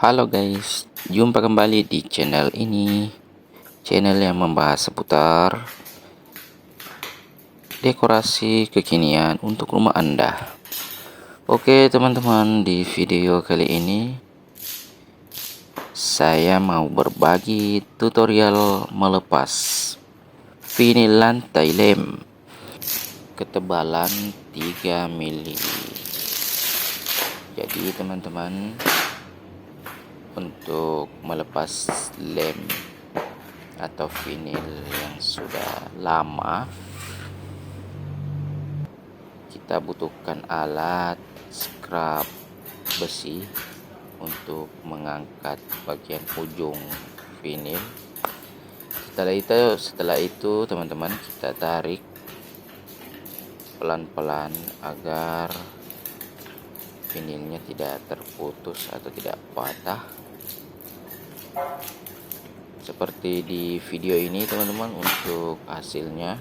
Halo guys, jumpa kembali di channel ini. Channel yang membahas seputar dekorasi kekinian untuk rumah Anda. Oke teman-teman, di video kali ini saya mau berbagi tutorial melepas vinyl lantai lem ketebalan 3 mili. Jadi teman-teman, untuk melepas lem atau vinyl yang sudah lama, kita butuhkan alat scrub besi untuk mengangkat bagian ujung vinyl. Setelah itu teman-teman, kita tarik pelan-pelan agar vinilnya tidak terputus atau tidak patah, seperti di video ini teman-teman. Untuk hasilnya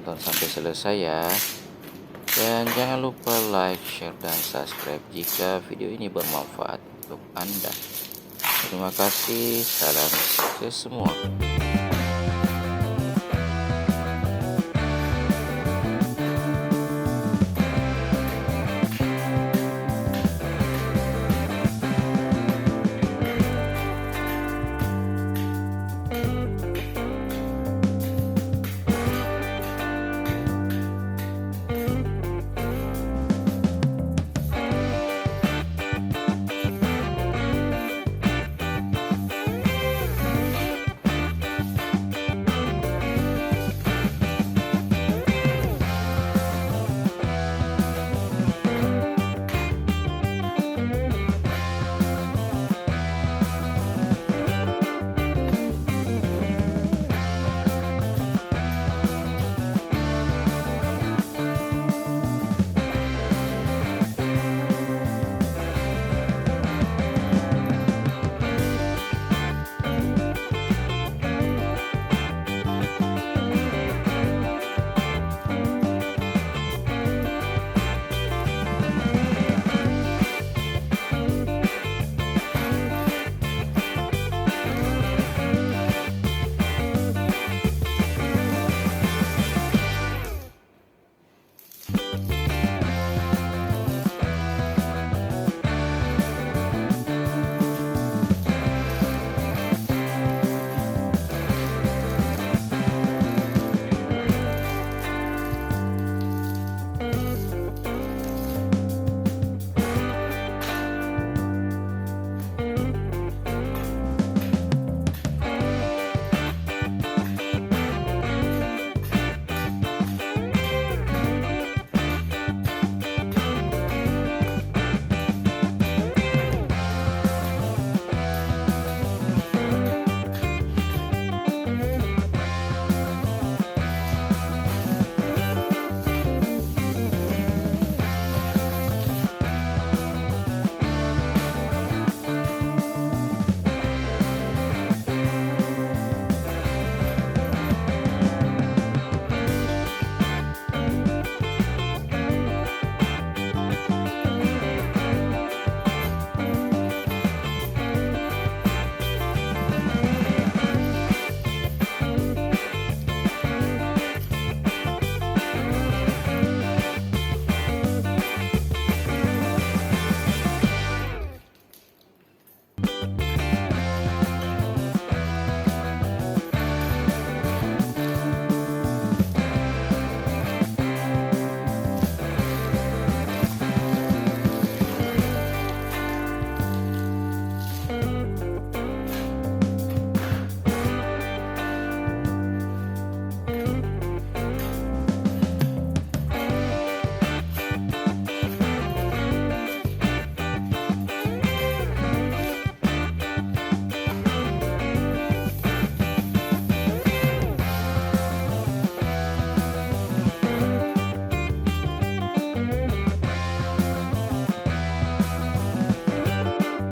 tonton sampai selesai ya, dan jangan lupa like, share, dan subscribe jika video ini bermanfaat untuk Anda. Terima kasih, salam sukses semua.